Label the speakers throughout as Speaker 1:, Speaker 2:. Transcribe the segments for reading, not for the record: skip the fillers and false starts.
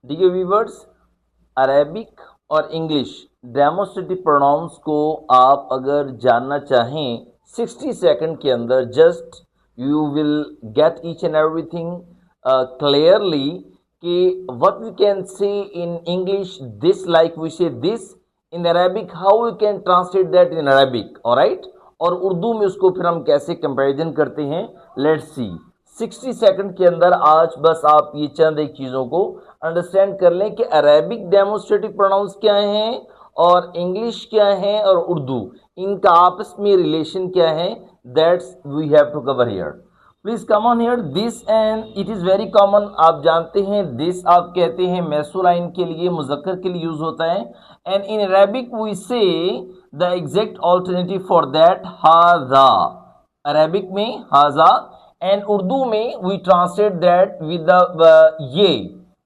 Speaker 1: Dear viewers, Arabic और English demonstrative pronouns को आप अगर जानना चाहें 60 सेकंड के अंदर, just you will get each and everything clearly कि what we can say in English this, like we say this in Arabic, how we can translate that in Arabic, alright. और उर्दू में उसको फिर हम कैसे कंपैरिजन करते हैं, लेट्स सी। 60 सेकंड के अंदर आज बस आप ये चंद एक चीजों को अंडरस्टैंड कर लें कि अरेबिक डेमोस्ट्रेटिव प्रोनाउंस क्या हैं और इंग्लिश क्या है और उर्दू, इनका आपस में रिलेशन क्या है, that's we have to cover here. Please come on here. This and it is very common, आप जानते हैं दिस आप कहते हैं मैसूलाइन के लिए, मुजक्कर के लिए यूज होता है। And in Arabic we say the exact alternative for that हाजा, अरेबिक में हाजा, एंड उर्दू में we translate that with the ये,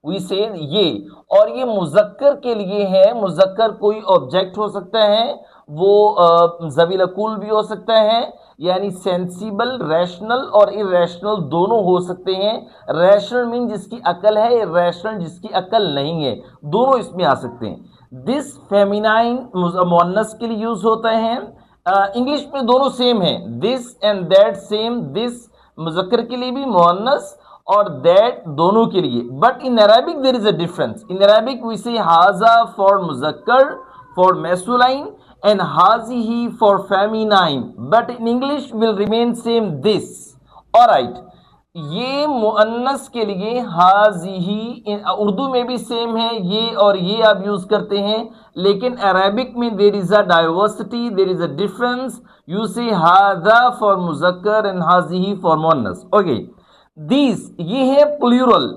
Speaker 1: वी से ये। और ये मुजक्कर के लिए है, मुजक्कर कोई ऑब्जेक्ट हो सकता है, वो ज़वीलकुल भी हो सकता है, यानी सेंसिबल, रैशनल और इरेशनल दोनों हो सकते हैं। रैशनल मीन जिसकी अकल है, इरेशनल जिसकी अकल नहीं है, दोनों इसमें आ सकते हैं। दिस फेमिनाइन मुअन्नस के लिए यूज होता है। इंग्लिश में दोनों सेम है, this and that same, this मुजक्कर के लिए भी, मुअन्नस और दैट दोनों के लिए। But in Arabic there is a difference. In Arabic we say हाजा फॉर मुजक्कर, for masculine, and hazihi for feminine, but in English will remain same this. Alright, ये मुअन्नस के लिए हाजिही, उर्दू में भी सेम है, ये और ये आप यूज करते हैं, लेकिन अरेबिक में there is a diversity, there is a difference. You say हाजा फॉर मुजक्कर एंड हाजिही फॉर मुअन्नस। ओके, दीज ये है प्लूरल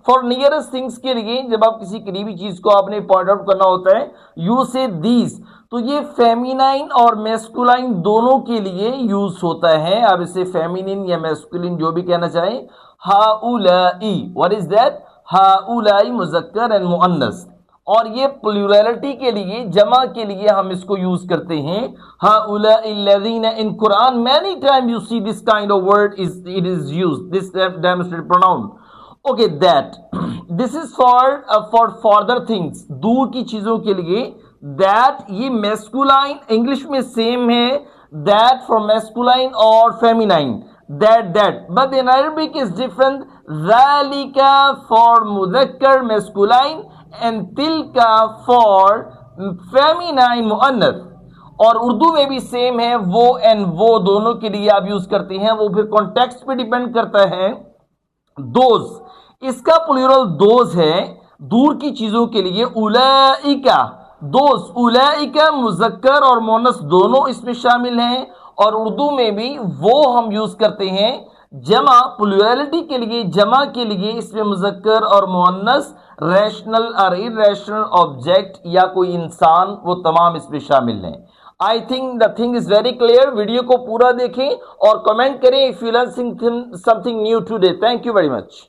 Speaker 1: फॉर नियरेस्ट थिंग्स के लिए, जब आप किसी करीबी चीज को आपने पॉइंट आउट करना होता है, यू से दीज। तो ये फेमिनाइन और मैस्कुलाइन दोनों के लिए यूज होता है, आप इसे फेमिनिन या मैस्कुलिन जो भी कहना चाहें। हाउलाई, व्हाट इज दैट, हाउलाई मुजक्कर एंड मुअन्नस। और ये प्लूरलिटी के लिए, जमा के लिए हम इसको यूज करते हैं, हाउलाई लजीना। In Quran many time you see this kind of word is it is used, this demonstrative pronoun. Okay, that this is for further things, दूर की चीजों के लिए। दैट ये मैस्कुलाइन इंग्लिश में सेम है, दैट फॉर मैस्कुलाइन और feminine, that but in Arabic is different, ज़ालिका फॉर मुज़क्कर मैस्कुलाइन एंड तिलका फॉर फेमिनाइन मुअन्नस। और उर्दू में भी सेम है, वो एंड वो दोनों के लिए आप यूज करते हैं, वो फिर कॉन्टेक्स्ट पे डिपेंड करता है। दोज, इसका प्लूरल दोज है, दूर की चीजों के लिए। उलाइका, दोज, उलाइका मुजक्कर और मोनस दोनों इसमें शामिल हैं। और उर्दू में भी वो हम यूज करते हैं जमा, प्लूरलिटी के लिए, जमा के लिए इसमें मुजक्कर और मोनस, रैशनल और इरेशनल ऑब्जेक्ट या कोई इंसान, वो तमाम इसमें शामिल हैं। I think the thing is very clear. Video को पूरा देखें और कमेंट करें if you learn something new today. Thank you very much.